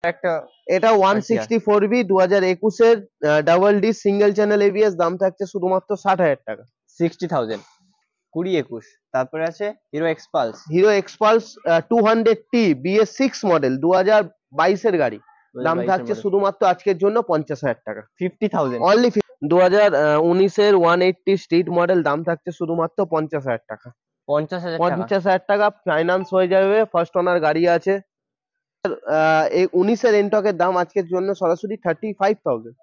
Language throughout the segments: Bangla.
একটা এটা 164B 2021 এর ডাবল ডি সিঙ্গেল চ্যানেল এবিএস, দাম থাকছে শুধুমাত্র 60,000 টাকা। 60,000 2021। তারপরে আছে Hero Xpulse. Hero Xpulse 200T BS6 model 2022 এর গাড়ি, দাম থাকছে শুধুমাত্র আজকের জন্য 50,000 টাকা। 50,000 অনলি 2019 এর 180 স্ট্রিট মডেল, দাম থাকছে শুধুমাত্র 50,000 টাকা। 50,000 টাকা। 50,000 টাকা ফাইন্যান্স হয়ে যাবে, ফার্স্ট ওনার গাড়ি আছে। এই 19 এর এনটকের দাম আজকের জন্য সরাসরি 35,000।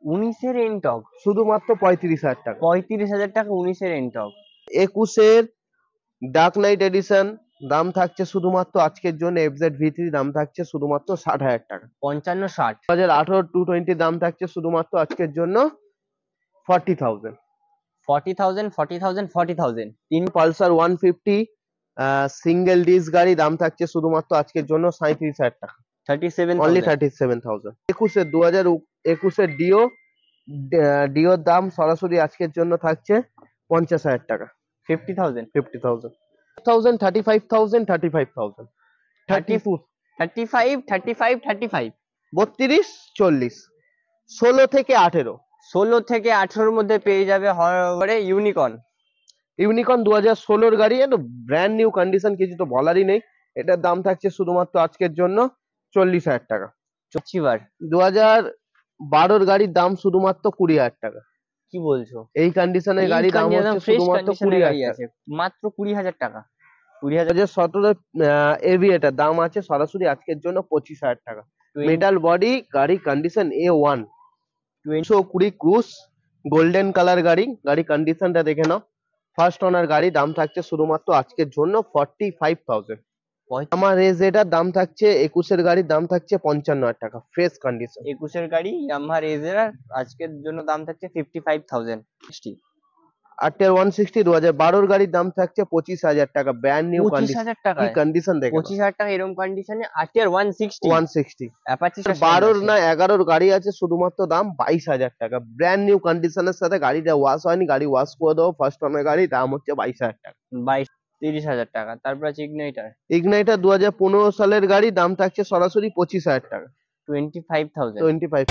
19 এর এনটক শুধুমাত্র 35,000 টাকা। 35,000 টাকা 19 এর এনটক। 21 এর ডার্ক নাইট এডিশন, দাম থাকছে শুধুমাত্র আজকের জন্য এফজেড V3, দাম থাকছে শুধুমাত্র 60,000 টাকা। 55-60। 2018 220 দাম থাকছে শুধুমাত্র আজকের জন্য 40,000। 40,000 40,000 40,000। তিন পালসার 150 সিঙ্গেল ডিস্ক গাড়ি, দাম থাকছে শুধুমাত্র আজকের জন্য 37,000 টাকা। 37,000 অনলি 37,000। 2021 এর ডিওর দাম সরাসরি আজকের জন্য থাকছে 50,000 টাকা। 50,000 35,000 35,000 35,000 35 35 35 35 32 40 16 থেকে 18। 16 থেকে 18 মধ্যে পেয়ে যাবে ইউনিকর্ন। ইউনিকর্ন 2016 গাড়ি, ব্র্যান্ড নিউ কন্ডিশন, কিছু তো বলারই নেই। এটার দাম থাকছে শুধুমাত্র আজকের জন্য 40,000 টাকা। 2012 গাড়ির দাম শুধুমাত্র 20,000 টাকা। কি বলছো? এই কন্ডিশনের গাড়ি দাম হচ্ছে শুধুমাত্র 20,000 টাকা, মাত্র 20,000 টাকা। 20,000। 2017 এভিয়েটার দাম আছে সরাসরি আজকের জন্য 25,000 টাকা। মেটাল বডি গাড়ি, condition A1। 220 cruise golden colour গাড়ি, গাড়ি কন্ডিশনটা দেখে নাও। ফার্স্ট ওনার গাড়ি, দাম থাকছে শুধুমাত্র আজকের জন্য 45,000। আমার রেজেটার দাম থাকছে 21 এর গাড়ির দাম থাকছে 55,000 টাকা, ফ্রেশ কন্ডিশন। 21 এর গাড়ি আমার রেজের আজকের জন্য দাম থাকছে 55,000। 60 আরটিআর 160 2012 গাড়ির দাম থাকছে 25,000 টাকা, ব্র্যান্ড নিউ কন্ডিশন। 25,000 টাকা কি কন্ডিশন দেখো, 25,000 টাকা এরকম কন্ডিশনে আরটিআর 160 অ্যাপাচি 12 না 11 গাড়ি আছে, শুধুমাত্র দাম 22,000 টাকা, ব্র্যান্ড নিউ কন্ডিশনের সাথে। গাড়িটা ওয়াশ হয়নি, গাড়ি ওয়াশ করে দেবো। ফার্স্ট ওনার গাড়ি, দাম হচ্ছে 22,000 টাকা। 30,000 টাকা। তারপর আছে ইগনাইটার 2015 সালের গাড়ি, দাম থাকছে সরাসরি 25,000 টাকা। 25,000। 25।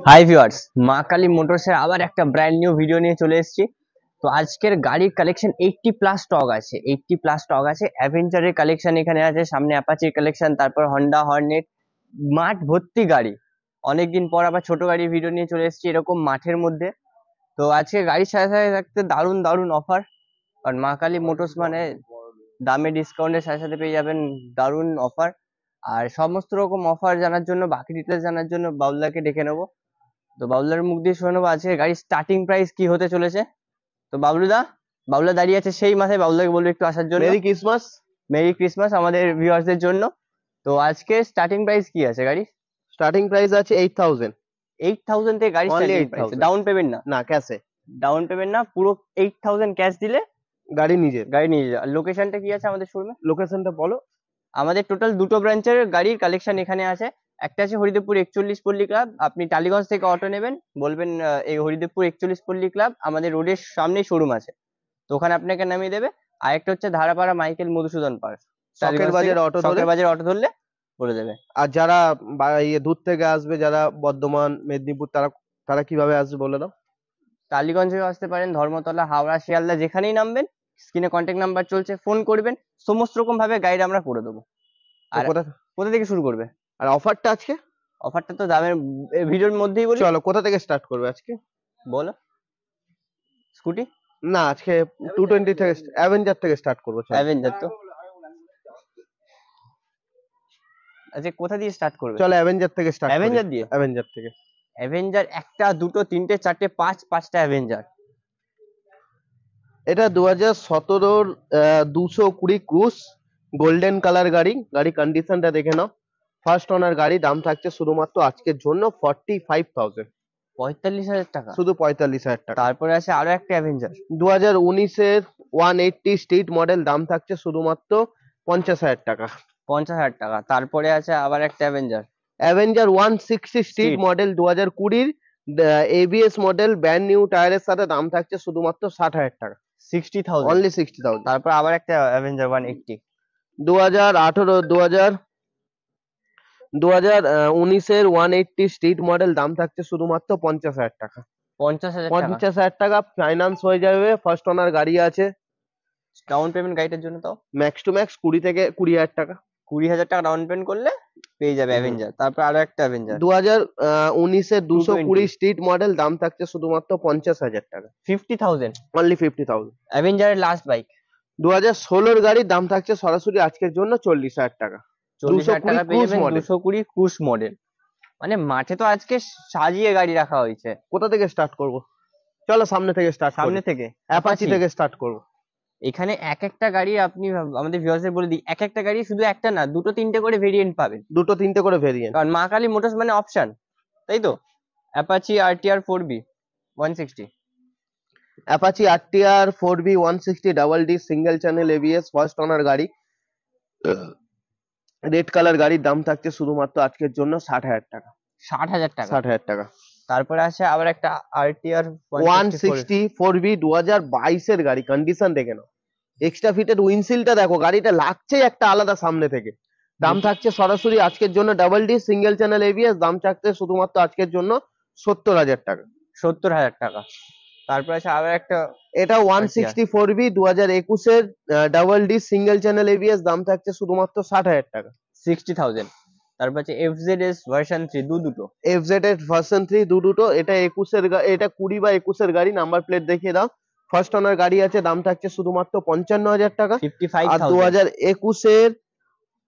হাই ভিউয়ার্স, মা কালী মোটরসের আবার একটা ব্র্যান্ড নিউ ভিডিও নিয়ে চলে এসেছি। তো আজকের গাড়ির কালেকশন 80+ স্টক আছে, 80+ স্টক আছে। অ্যাভেঞ্জারের কালেকশন এখানে আছে, সামনে অ্যাপাচির কালেকশন, তারপর হন্ডা হর্নেট, মাঠ ভর্তি গাড়ি। অনেকদিন পর আবার ছোট গাড়ির ভিডিও নিয়ে চলে এসেছি এরকম মাঠের মধ্যে। তো আজকে গাড়ির সাথে সাথে থাকতে দারুণ দারুণ অফার। আর মা কালী মোটরস মানে দামে ডিসকাউন্টের সাথে সাথে পেয়ে যাবেন দারুণ অফার। আর সমস্ত রকম অফার জানার জন্য, বাকি ডিটেলস জানার জন্য বাবুলাকে ডেকে নেবো। তো বাবুলার মুখ দিয়ে শুনে নেবো আজকে গাড়ির স্টার্টিং প্রাইস কি হতে চলেছে। তো বাবুলা দাঁড়িয়ে আছে সেই মাথায়, বাবুলাকে বলবো একটু আসার জন্য। Merry Christmas. মেরি ক্রিসমাস আমাদের ভিউয়ার্সদের জন্য। তো আজকে স্টার্টিং প্রাইস কি আছে গাড়ি? স্টার্টিং প্রাইস আছে 8,000। 8,000 থেকে গাড়ি স্টার্টিং প্রাইস। ডাউন পেমেন্ট না? না, ক্যাশে। ডাউন পেমেন্ট না, পুরো 8,000 ক্যাশ দিলে গাড়ি নিজের। আর লোকেশনটা কি আছে আমাদের শোরুমে? লোকেশনটা বলো। আমাদের টোটাল দুটো ব্রাঞ্চের গাড়ির কালেকশন এখানে আছে। একটা আছে হরিদেবপুর 41 পল্লী ক্লাব। আপনি টালিগঞ্জ থেকে অটো নেবেন, বলবেন এই হরিদেবপুর 41 পল্লী ক্লাব, আমাদের রোডের সামনেই শোরুম আছে, তো ওখানে আপনাকে নামিয়ে দেবে। আর একটা হচ্ছে ধারাপাড়া মাইকেল মধুসূদন পার্ক, শখের বাজার অটো ধরলে বলে দেবে। আর যারা দূর থেকে আসবে, যারা বর্ধমান মেদিনীপুর, তারা কিভাবে আসবে বলে দাও। টালিগঞ্জ হয়ে আসতে পারেন, ধর্মতলা, হাওড়া, শিয়ালদা, যেখানেই নামবেন স্ক্রিনে কন্ট্যাক্ট নাম্বার চলছে, ফোন করবেন, সমস্ত রকম ভাবে গাইড আমরা করে দেবো। আর কোথা থেকে শুরু করবে? আর অফারটা অফারটা তো দামের ভিডিওর মধ্যেই বলি। চলো কোথা থেকে স্টার্ট করবে আজকে? বলো। স্কুটি না, আজকে 220 থেকে, অ্যাভেঞ্জার থেকে স্টার্ট করবো। চলো অ্যাভেঞ্জার তো, আচ্ছা কোথা দিয়ে স্টার্ট করবে? চলো অ্যাভেঞ্জার থেকে স্টার্ট করি। অ্যাভেঞ্জার দিয়ে। অ্যাভেঞ্জার থেকে। অ্যাভেঞ্জার একটা দুটো তিনটে চারটে পাঁচটা অ্যাভেঞ্জার। এটা 2017 220 ক্রুজ, গোল্ডেন কালার গাড়ি। গাড়ি কন্ডিশনটা দেখে নাও, ফার্স্ট ওনার গাড়ি। দাম থাকছে শুধুমাত্র আজকের জন্য 45,000, 45,000 টাকা। শুধু 45,000 টাকা। তারপরে আছে আরো একটা অ্যাভেঞ্জার 2019-এর 180 স্ট্রিট মডেল, দাম থাকছে শুধুমাত্র 50,000 টাকা। 50,000 টাকা। তারপরে আছে আবার একটা Avenger Avenger 160 street Street। Model 2020 ABS model, brand new টায়ারের সাথে, দাম থাকছে শুধুমাত্র 60,000 টাকা। 60,000। অনলি 60,000। তারপর আবার একটা অ্যাভেঞ্জার 180 2019-এর 180 স্ট্রিট মডেল, দাম থাকছে শুধুমাত্র 50,000 টাকা। 50,000 টাকা। 50,000 টাকা ফাইন্যান্স হয়ে যাবে, ফার্স্ট ওনার গাড়ি আছে। ডাউন পেমেন্ট গাড়িটার জন্য তো ম্যাক্স টু ম্যাক্স 20 থেকে 20,000 টাকা। 20,000 টাকা ডাউন পেমেন্ট করলে পেয়ে যাবে অ্যাভেঞ্জার। তারপর আরো একটা অ্যাভেঞ্জার 2019-এর 220 220 স্ট্রিট মডেল, দাম থাকছে শুধুমাত্র 50,000 টাকা। 50,000। অনলি 50,000। অ্যাভেঞ্জারের লাস্ট বাইক 2016-র গাড়ির দাম থাকছে সরাসরি আজকের জন্য 40,000 টাকা। 40,000 টাকা পেয়ে cruise যাবেন। model। 220 cruise model. মানে মাঠে তো আজকে সাজিয়ে গাড়ি রাখা হয়েছে। কোথা থেকে স্টার্ট করব? চলো সামনে থেকে স্টার্ট সামনে করি। থেকে অ্যাপাচি থেকে স্টার্ট করব। এখানে এক একটা গাড়ি আপনি আমাদের ভিউয়ার্সদের বলে দিই, এক একটা গাড়ি শুধু একটা না দুটো তিনটে করে ভেরিয়েন্ট পাবেন। দুটো তিনটে করে ভেরিয়েন্ট, কারণ মা কালী মোটরস মানে অপশন, তাই তো। Apache RTR 4B 160। Apache RTR 4B 160 double ডি single channel ABS, first owner গাড়ি, রেড কালার গাড়ির দাম থাকছে শুধুমাত্র আজকের জন্য 60,000 টাকা। 60,000 টাকা। 60,000 টাকা। তারপরে আছে আবার একটা আরটিআর 160 4B 2022-এর গাড়ি, কন্ডিশন দেখে নাও, এক্সট্রা ফিটেড উইন্ডশিল্ডটা দেখো, গাড়িটা লাগছে একটা আলাদা সামনে থেকে। দাম থাকছে সরাসরি আজকের জন্য ডাবল ডি সিঙ্গেল চ্যানেল এবিএস, দাম থাকছে শুধুমাত্র আজকের জন্য 70,000 টাকা। 70,000 টাকা। তারপরে আছে আবার একটা, এটা 160 4B 2021-এর ডাবল ডি সিঙ্গেল চ্যানেল এবিএস, দাম থাকছে শুধুমাত্র 60,000 টাকা। 60,000। তারপর আছে এফজেডএস ভার্সন 3 দুটো। এফজেড এর ভার্সন 3 দুটো। এটা 21-এর, এটা 20 বা 21-এর গাড়ি। নাম্বার প্লেট দেখিয়ে দাও। ফার্স্ট ওনার গাড়ি আছে, দাম থাকছে শুধুমাত্র 55,000 টাকা। আর 55,000। 2021-এর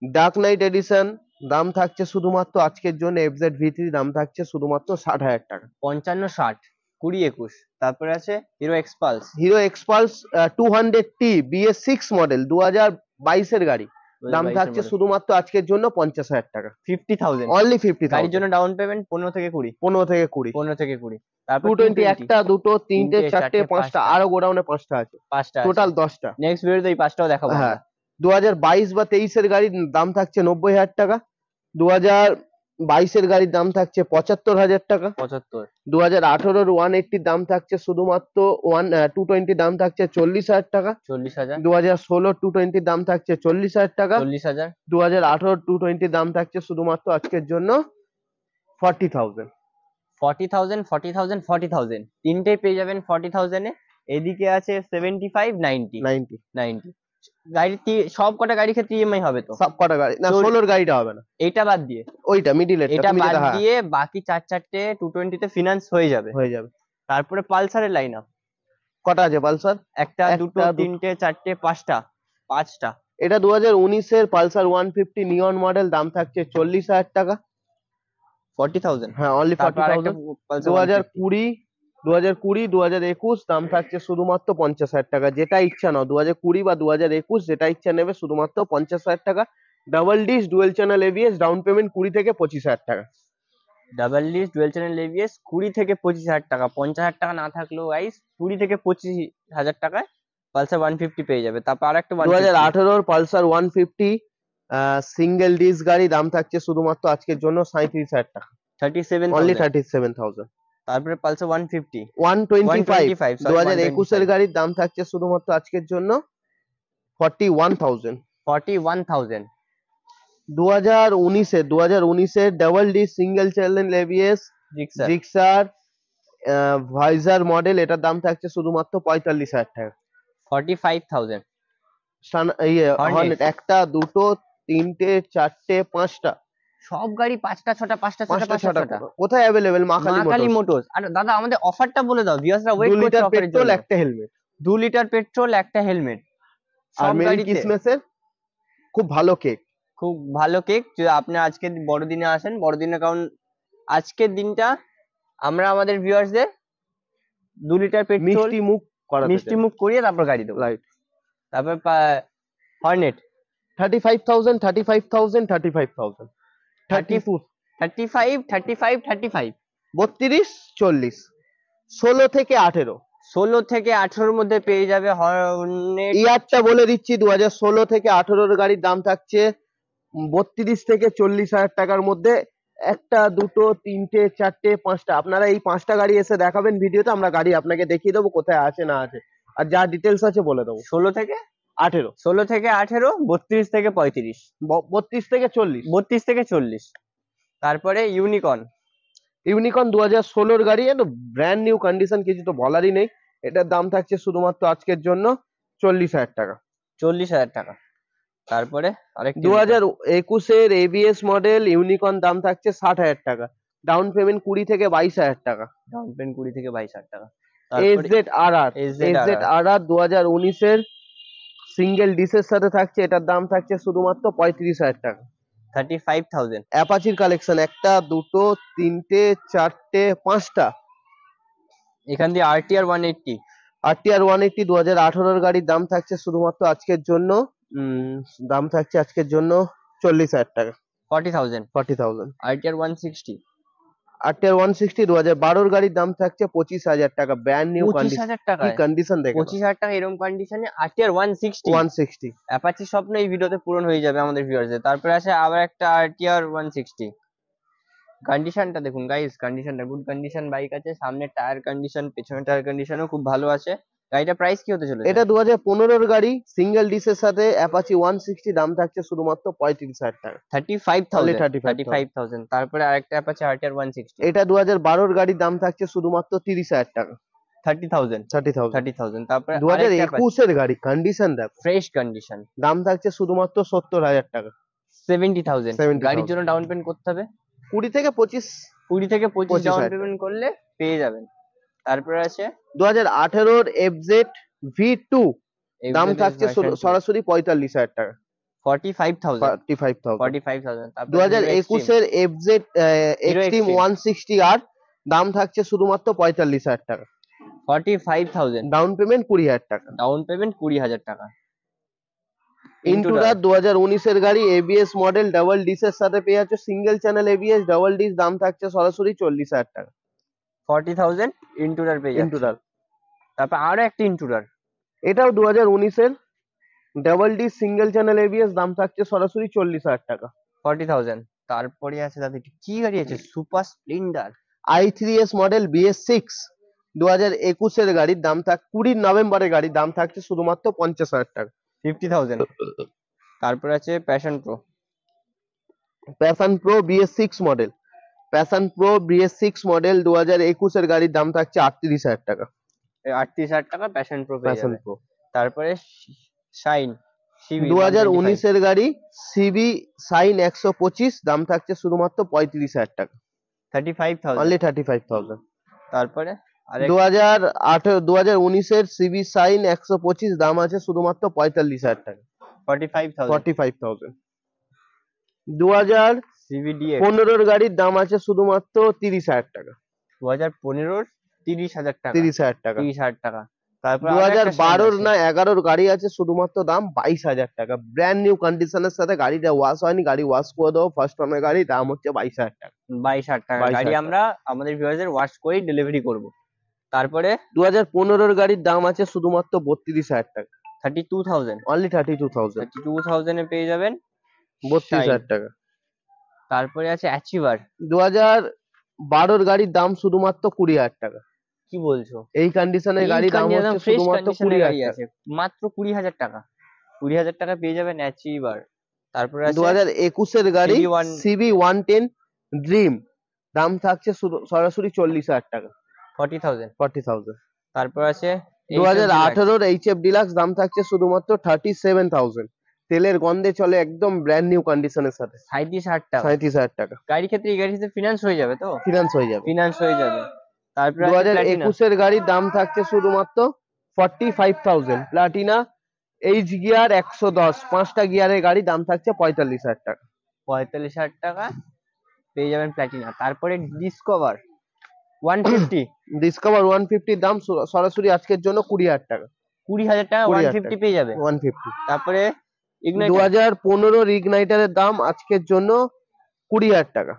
ডার্ক নাইট এডিশন, দাম থাকছে শুধুমাত্র আজকের জন্য এফজেড ভি3, দাম থাকছে শুধুমাত্র 60,000 টাকা। 55 60 20 21। তারপরে আছে Hero Xpulse. Hero Xpulse 200T BS6 model 2022-এর গাড়ি, দাম থাকছে শুধুমাত্র আজকের জন্য 50,000 টাকা। 50,000। অনলি 50,000। গাড়ির জন্য ডাউন পেমেন্ট 15 থেকে 20। 15 থেকে 20। 15 থেকে 20। তারপর 220 একটা দুটো তিনটে চারটে পাঁচটা, আরো গোডাউনে পাঁচটা আছে, পাঁচটা টোটাল 10টা। নেক্সট ভিডিওতে এই পাঁচটাও দেখাবো। হ্যাঁ, 2022 বা 23-এর গাড়ির দাম থাকছে 90,000 টাকা। 2022-এর গাড়ির দাম থাকছে 75,000 টাকা। 75। 2018-এর 180 দাম থাকছে শুধুমাত্র 220 দাম থাকছে 40,000 টাকা। 40,000। 2016 220 দাম থাকছে 40,000 টাকা। 40,000। 2018 220 দাম থাকছে শুধুমাত্র আজকের জন্য 40,000। 40,000 40,000 40,000 তিনটেই পেয়ে যাবেন 40,000 এ। এদিকে আছে 75 90 90 90। গাড়ি সব কটা গাড়ির ক্ষেত্রে ইএমআই হবে তো? সব কটা গাড়ি না, 16-র গাড়িটা হবে না, এটা বাদ দিয়ে, ওইটা মিডিল এর, এটা বাদ দিয়ে বাকি চারটে 220 তে ফিনান্স হয়ে যাবে। তারপরে পালসারের লাইন আপ কটা আছে? পালসার একটা দুটো তিনটে চারটে পাঁচটা। এটা 2019-এর পালসার 150 নিয়ন মডেল, দাম থাকছে 40,000 টাকা। 40,000। হ্যাঁ, অনলি 40,000। 2020 2021 দাম থাকছে শুধুমাত্র 50,000 টাকা। যেটা ইচ্ছা নাও, 2020 বা 2021 যেটা ইচ্ছা নেবে, শুধুমাত্র 50,000 টাকা। Double dish dual channel ABS, down payment 20 থেকে 25,000 টাকা। Double dish dual channel ABS 20 থেকে 25,000 টাকা। 50,000 টাকা না থাকলেও গাইস 20 থেকে 25,000 টাকায় পালসার 150 পেয়ে যাবে। তারপর আরেকটা 2018-এর পালসার 150 সিঙ্গেল ডিস গাড়ি, দাম থাকছে শুধুমাত্র আজকের জন্য 37,000 টাকা। 37, অনলি 37,000। তারপরে পালসার 125 2021-এর গাড়ির দাম থাকছে শুধুমাত্র আজকের জন্য 41,000। 41,000। 2019-এর ডাবল ডি সিঙ্গেল চ্যানেল এবিএস জিক্সার ভাইজার মডেল, এটার দাম থাকছে শুধুমাত্র 45,000 টাকা। 45,000। একটা দুটো তিনটে চারটে পাঁচটা সব গাড়ি 5টা 6টা 5টা 6টা 5টা 6টা। কোথায় অ্যাভেলেবেল? মাকালি মোটরস। আর দাদা আমাদের অফারটা বলে দাও, ভিউয়ার্সরা ওয়েট 2 করছে লিটার অফারের পেট্রোল জন্য। একটা হেলমেট। 2 লিটার পেট্রোল একটা হেলমেট আর সব মেরি গাড়িতে। ক্রিসমাসের খুব ভালো কেক। খুব ভালো কেক। যদি আপনি আজকে বড়দিনে আসেন, বড়দিনে, কারণ আজকের দিনটা আমরা আমাদের ভিউয়ার্সদের 2 লিটার পেট্রোল মিষ্টি মুখ করাতে মিষ্টি মুখ করিয়ে তারপর গাড়ি দেবো। রাইট। তারপর হর্নেট 35,000 35,000 35,000 32 35 35 35 32 40 16 থেকে 18। 16 থেকে 18-র মধ্যে পেয়ে যাবে হর্নেট। ইয়ারটা বলে দিচ্ছি, 2016 থেকে 18-র গাড়ির দাম থাকছে 32 থেকে 40,000 টাকার মধ্যে। একটা, দুটো, তিনটে, চারটে, পাঁচটা, আপনারা এই 5টা গাড়ি এসে দেখাবেন ভিডিওতে, আমরা গাড়ি আপনাকে দেখিয়ে দেবো কোথায় আছে না আছে, আর যা ডিটেলস আছে বলে দেবো। 16 থেকে 18, 16 থেকে 18, 32 থেকে 35, 32 থেকে 40। 32 থেকে 40। তারপরে ইউনিকর্ন। ইউনিকর্ন 2016-র গাড়ি, ব্র্যান্ড নিউ কন্ডিশন, কিছু তো বলারই নেই। এটার দাম থাকছে শুধুমাত্র আজকের জন্য 40,000 টাকা। 40,000 টাকা। তারপরে আরেকটি 2021-এর এবিএস মডেল ইউনিকর্ন দাম থাকছে 60,000 টাকা। ডাউন পেমেন্ট 20 থেকে 22,000 টাকা। ডাউন পেমেন্ট 20 থেকে 22,000 টাকা। এসজেড-আরআর 2019-এর সিঙ্গেল ডিসের সাথে থাকছে, এটার দাম থাকছে শুধুমাত্র 35,000 টাকা। 35,000। অ্যাপাচির কালেকশন একটা, দুটো, তিনটে, চারটে, পাঁচটা। এখান দিয়ে আরটিআর 180। আরটিআর 180 2018-র গাড়ির দাম থাকছে শুধুমাত্র আজকের জন্য দাম থাকছে আজকের জন্য 40,000 টাকা। 40,000। 40,000। আরটিআর 160। আরটিআর 160 2012-র গাড়ির দাম থাকছে 25,000 টাকা। ব্র্যান্ড নিউ 25,000 কি টাকায়? কন্ডিশন দেখে 25,000 টাকা এরকম কন্ডিশনে আরটিআর 160। 160। অ্যাপাচি স্বপ্ন এই ভিডিওতে পূরণ হয়ে যাবে আমাদের ভিউয়ারদের। তারপরে আছে আবার একটা আরটিআর 160। কন্ডিশনটা দেখুন গাইস, কন্ডিশনটা গুড কন্ডিশন বাইক আছে। সামনের টায়ার কন্ডিশন, পেছনের টায়ার কন্ডিশনও খুব ভালো আছে। গাড়িটা প্রাইস কি হতে চলেছে? এটা 2015-র গাড়ি, সিঙ্গেল ডিসের সাথে অ্যাপাচি 160, দাম থাকছে শুধুমাত্র 35,000 টাকা। 35,000। 35,000। 35,000। তারপরে আরেকটা অ্যাপাচি আরটিআর 160। এটা 2012-র গাড়ির দাম থাকছে শুধুমাত্র 30,000 টাকা। 30,000। 30,000। 30,000। তারপরে 2021-এর গাড়ি, কন্ডিশন দেখো, ফ্রেশ কন্ডিশন, দাম থাকছে শুধুমাত্র 70,000 টাকা। 70,000। 70,000। গাড়ির জন্য ডাউন পেমেন্ট করতে হবে 20 থেকে 25। 20 থেকে 25 ডাউন 25,000 পেমেন্ট করলে পেয়ে যাবেন। তারপরে আছে 2018-র এফজেড V2, দাম XZ থাকছে version 2, সরাসরি 45,000 টাকা। 45,000। 45,000। 45,000। তারপরে 2021-এর এফজেড এক্সট্রিম 160R, দাম থাকছে শুধুমাত্র 45,000 টাকা। 45,000। ডাউন পেমেন্ট 20,000 টাকা। ডাউন পেমেন্ট 20,000 টাকা। ইন্টুডার 2019-এর গাড়ি, এবিএস মডেল, ডাবল ডিসের সাথে পেয়ে যাচ্ছে single channel ABS double dish, দাম থাকছে সরাসরি 40,000 টাকা। 40,000 ইন্টুডার পেয়ে যাচ্ছে। ইন্টুডার। তারপর আরো একটা ইন্টুডার, এটাও 2019-এর double disc single channel ABS, দাম থাকছে সরাসরি 40,000 টাকা। 40,000। তারপরে আছে দাদা, কি গাড়ি আছে? Super Splendor i3s model BS6, 2021-এর গাড়ির দাম 20 নভেম্বরের গাড়ির দাম থাকছে শুধুমাত্র 50,000 টাকা। 50,000। তারপর আছে Passion Pro. Passion Pro BS6 model, Passion Pro BS6 model 2021-এর গাড়ির দাম থাকছে 38,000 টাকা। 38,000 টাকা প্যাশন প্রো পেয়ে প্যাশন যাবে। প্রো। তারপরে শাইন সিবি 2019-এর গাড়ি সিবি শাইন 125, দাম থাকছে শুধুমাত্র 35,000 টাকা। 35,000। অনলি 35,000। তারপরে 2019-এর সিবি শাইন 125, দাম আছে শুধুমাত্র 45,000 টাকা। 45,000। 45,000। 2015-র গাড়ির দাম আছে শুধুমাত্র 30,000 টাকা। 2015-র 30,000 টাকা। 30,000 টাকা। 30,000 টাকা। তারপর 2012-র না 11-র গাড়ি আছে, শুধুমাত্র দাম 22,000 টাকা। ব্র্যান্ড নিউ কন্ডিশনের সাথে, গাড়িটা ওয়াশ হয়নি, গাড়ি ওয়াশ করে দেবো, ফার্স্ট ওনার গাড়ি, দাম হচ্ছে 22,000 টাকা। 22,000 টাকা 22,000 গাড়ি টাকা। আমরা আমাদের ভিউয়ারদের ওয়াশ করে ডেলিভারি করব। তারপরে 2015-র গাড়ির দাম আছে শুধুমাত্র 32,000 টাকা। 32,000। অনলি 32,000। 32,000 এ পেয়ে যাবেন 32,000 টাকা। তারপরে আছে অ্যাচিভার। 2012-র গাড়ির দাম শুধুমাত্র 20,000 টাকা। কি বলছো? এই কন্ডিশনের গাড়ি দাম হচ্ছে ফ্রেশ শুধুমাত্র কন্ডিশনের গাড়ি 20,000 আছে, টাকা। মাত্র 20,000 টাকা। 20,000 টাকা পেয়ে যাবেন অ্যাচিভার। তারপরে আছে 2021-এর গাড়ি CB1 CB110 ড্রিম, দাম থাকছে সরাসরি 40,000 টাকা। 40,000। 40,000। তারপর আছে 2018-র HF ডিলাক্স, দাম থাকছে শুধুমাত্র 37,000। তেলের গন্ধে চলে, একদম ব্র্যান্ড নিউ কন্ডিশনের সাথে। 37,000 টাকা। 37,000 টাকা গাড়ির ক্ষেত্রে এই গাড়িতে ফিনান্স হয়ে যাবে তো? ফিনান্স হয়ে যাবে। ফিনান্স হয়ে যাবে। তারপরে দু আছে হাজার প্ল্যাটিনা। একুশের গাড়ির দাম থাকছে শুধুমাত্র 45,000। প্লাটিনা এইচ গিয়ার 110, 5টা গিয়ারের গাড়ি, দাম থাকছে 45,000 টাকা। 45,000 টাকা পেয়ে যাবেন প্ল্যাটিনা। তারপরে ডিসকভার 150। ডিসকভার 150 দাম সরাসরি আজকের জন্য 20,000 টাকা। 20,000 টাকা 20,000 150 টাকা পেয়ে যাবে। 150। তারপরে ইগনাইটার 2015 ইগনাইটারের দাম আজকের জন্য 20,000 টাকা।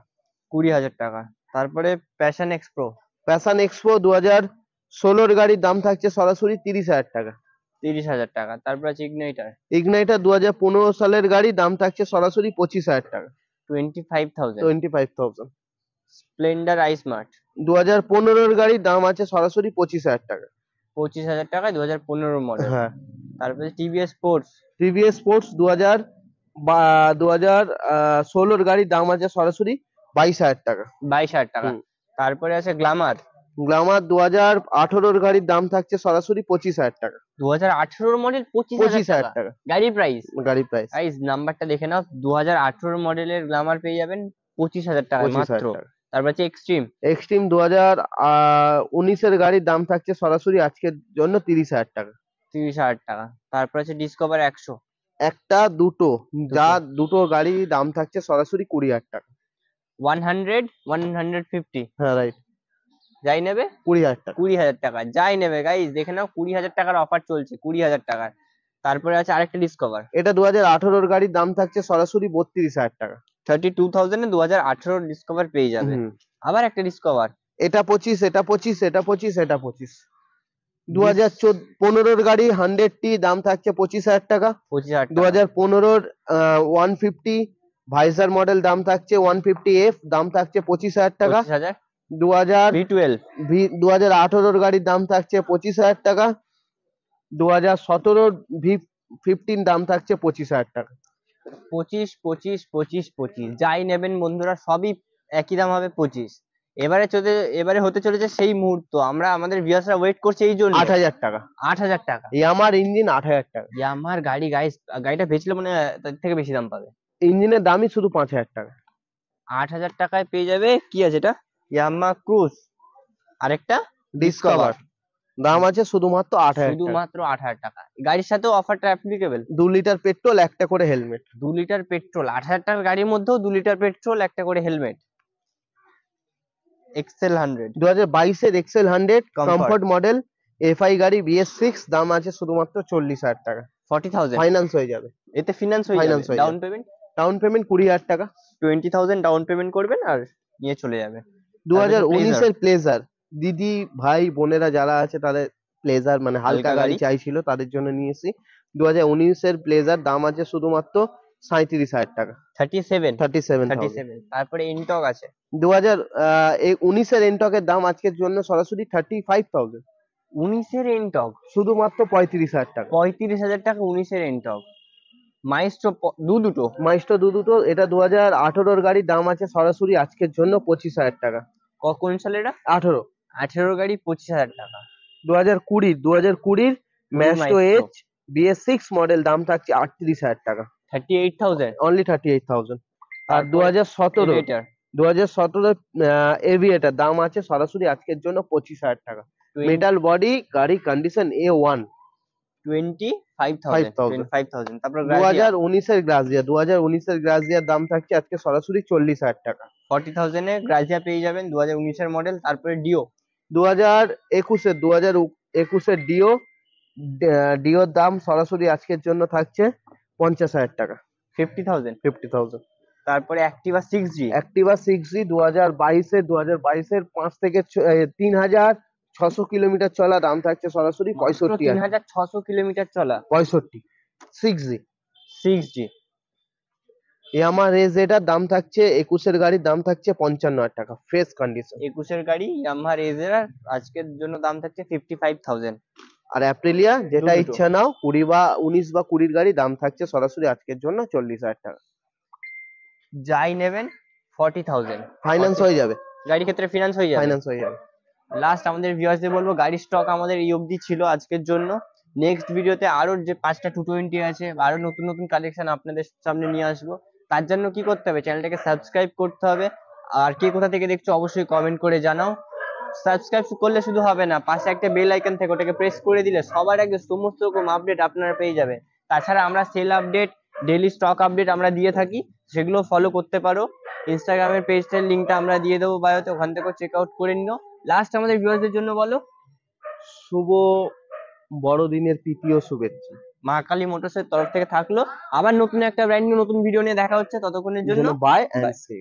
20,000 টাকা। তারপরে প্যাশন এক্সপ্রো প্যাশন এক্সপো 2016 গাড়ির দাম থাকছে সরাসরি 30,000 টাকা। 30,000 টাকা। তারপর আছে ইগনাইটার ইগনাইটার 2015 সালের গাড়ি, দাম থাকছে সরাসরি 25,000 টাকা। 25,000। 25,000। স্প্লেন্ডার আইসমার্ট 2015 গাড়ির দাম আছে সরাসরি 25,000 টাকা। 25,000 টাকা 2015 মডেল। হ্যাঁ। তারপরে টিভিএস স্পোর্টস টিভিএস স্পোর্টস 2016 গাড়ির দাম আছে সরাসরি 22,000 টাকা। 22,000 টাকা। হুম। তারপরে আছে গ্ল্যামার গ্ল্যামার 2018 গাড়ির দাম থাকছে সরাসরি 25,000 টাকা। 2018 মডেল 25,000 25,000 টাকা টাকা গাড়ি প্রাইস। গাড়ি প্রাইস। গাইস নাম্বারটা দেখে নাও, 2018 মডেলের গ্ল্যামার পেয়ে যাবেন 25,000 টাকা 25,000 মাত্র। টাকা। তারপর আছে এক্সট্রিম এক্সট্রিম 2019 গাড়ির দাম থাকছে সরাসরি আজকের জন্য 30,000 টাকা। 30,000 টাকা। তারপর আছে ডিসকভার 100 একটা দুটো, যা দুটো গাড়ি দাম থাকছে সরাসরি 20,000 টাকা। 100 150 হ্যাঁ রাইট, যাই নেবে 20,000 টাকা। 20,000 টাকা যাই নেবে গাইস দেখে নাও, 20,000 টাকার অফার চলছে 20,000 টাকার। তারপরে আছে আরেকটা ডিসকভার এটা 2018 গাড়ির দাম থাকছে সরাসরি 32,000 টাকা। 32,000 এ 2018 ডিসকভার পেয়ে যাবে। হুম। আবার একটা ডিসকভার এটা 25, এটা 25, এটা 25, এটা 25। 2015 গাড়ি 100টি দাম থাকছে 25,000 টাকা। 25,000 টাকা। 2015 150 ভাইজার মডেল দাম থাকছে 150F, দাম থাকছে 25,000 টাকা। 25,000 2000 V12 2018 গাড়ির দাম থাকছে 25,000 টাকা। 2017 V15 দাম থাকছে 25,000 টাকা। 25 25 25 25 যাই নেবেন বন্ধুরা সবই একই দাম হবে 25। এবারে হতে চলেছে সেই মুহূর্ত, আমরা আমাদের ভিউয়ার্সরা ওয়েট করছে এই জন্য। 8,000 টাকা 8,000 টাকা ইয়ামার ইঞ্জিন, 8,000 টাকা। আমার গাড়ি গাইস, গাড়িটা বেচলে মানে তার থেকে বেশি দাম পাবে। ইঞ্জিনের দামই শুধু 5,000 টাকা। 8,000 টাকায় পেয়ে যাবে। কি আছে এটা? ইয়ামাহা ক্রুজ, আরেকটা ডিসকভার, দাম আছে শুধুমাত্র 8,000 টাকা। শুধুমাত্র 8,000 টাকা। গাড়ির সাথেও অফারটা অ্যাপ্লিকেবল। 2 লিটার পেট্রোল, একটা করে হেলমেট। 2 লিটার পেট্রোল 8,000 টাকার গাড়ির মধ্যেও 2 লিটার পেট্রোল একটা করে হেলমেট। এক্সেল 100 2022 এর XL 100 Comfort। Comfort model FI গাড়ি BS6, দাম আছে শুধুমাত্র 40,000 টাকা। 40,000 ফাইন্যান্স হয়ে যাবে। এতে ফিনান্স হয়ে Finance যাবে। হয়ে ডাউন যাবে। পেমেন্ট ডাউন পেমেন্ট 20,000 টাকা। 20,000 ডাউন পেমেন্ট করবেন আর নিয়ে চলে যাবে। 2019 এর প্লেজার, দিদি ভাই বোনেরা যারা আছে তাদের প্লেজার মানে হালকা হালকা গাড়ি গাড়ি। চাইছিল, তাদের জন্য নিয়েছি 2019 এর প্লেজার, দাম আছে শুধুমাত্র 37,000 টাকা। 37 37,000। তারপরে ইনটক আছে 2019 এর এনটকের দাম আজকের জন্য সরাসরি 35,000। 19 এর ইনটক শুধুমাত্র 35,000 টাকা। 35,000 টাকা 19 এর ইনটক। মাইস্ট্রো দুটো মাইস্টো দুটো, এটা 2018 গাড়ির, দাম আছে সরাসরি আজকের জন্য 25,000 টাকা। কোন সালে এটা? 18। 18 গাড়ি 25,000 টাকা। 2020 ম্যাস্টো Maestro। এজ BS6 মডেল, দাম থাকছে 38,000 টাকা। 38,000। অনলি 38,000। আর তারপরে 2017 Aviator 2017 এভিয়েটার, দাম আছে সরাসরি আজকের জন্য 25,000 টাকা। মেটাল বডি, গাড়ি কন্ডিশন A1। 25,000। তারপর 2019 এর গ্রাজিয়া, 2019 এর গ্রাজিয়ার দাম থাকছে আজকে সরাসরি 40,000 টাকা। 40,000 এ গ্রাজিয়া পেয়ে যাবেন 2019 এর মডেল। তারপরে ডিও 2021 এর ডিওর দাম সরাসরি আজকের জন্য থাকছে 50,000 টাকা। 50,000। তারপরে অ্যাক্টিভা 6G অ্যাক্টিভা 6G 2022 এর 5 থেকে 3,600 কিলোমিটার চলা, দাম থাকছে সরাসরি 65,000। 3,600 কিলোমিটার চলা 65 6G। 6G ইয়ামাহা রেজেটার দাম থাকছে 21 এর গাড়ির দাম থাকছে 55,000 টাকা, ফ্রেশ কন্ডিশন। 21 এর গাড়ি ইয়ামাহা রেজের আজকের জন্য দাম থাকছে 55,000। আর অ্যাপ্রিলিয়া, যেটা দুটো। ইচ্ছা নাও, 20 বা 19 বা 20 গাড়ি, দাম থাকছে সরাসরি আজকের জন্য 40,000 টাকা। যাই নেবেন 40,000। ফাইন্যান্স হয়ে যাবে। গাড়ির ক্ষেত্রে ফিনান্স হয়ে যাবে। ফাইন্যান্স হয়ে যাবে। লাস্ট আমাদের ভিউয়ার্সদের বলবো গাড়ির স্টক আমাদের এই অবধি ছিল আজকের জন্য। নেক্সট ভিডিওতে আরো যে 5টা 220 আছে, আরো নতুন নতুন কালেকশন আপনাদের সামনে নিয়ে আসবো। তার জন্য কি করতে হবে, চ্যানেলটাকে সাবস্ক্রাইব করতে হবে। আর কে কোথা থেকে দেখছো অবশ্যই কমেন্ট করে জানাও। সাবস্ক্রাইব করলে শুধু হবে না, পাশে একটা বেল আইকন থাকে, ওটাকে প্রেস করে দিলে সবার আগে সমস্ত রকম আপডেট আপনারা পেয়ে যাবেন। তাছাড়া আমরা sell update, daily stock update আমরা দিয়ে থাকি, সেগুলো ফলো করতে পারো। ইনস্টাগ্রামের পেজটার লিঙ্কটা আমরা দিয়ে দেবো বায়োতে, ওখান থেকে চেক আউট করে নিও। লাস্ট আমাদের ভিউয়ারদের জন্য বলো। শুভ বড়দিনের প্রীতি ও শুভেচ্ছা। মা কালী মোটরসের তরফ থেকে থাকলো। আবার নতুন একটা ব্র্যান্ড নিউ নতুন ভিডিও নিয়ে দেখা হচ্ছে, ততক্ষণের জন্য বাই bye. And see.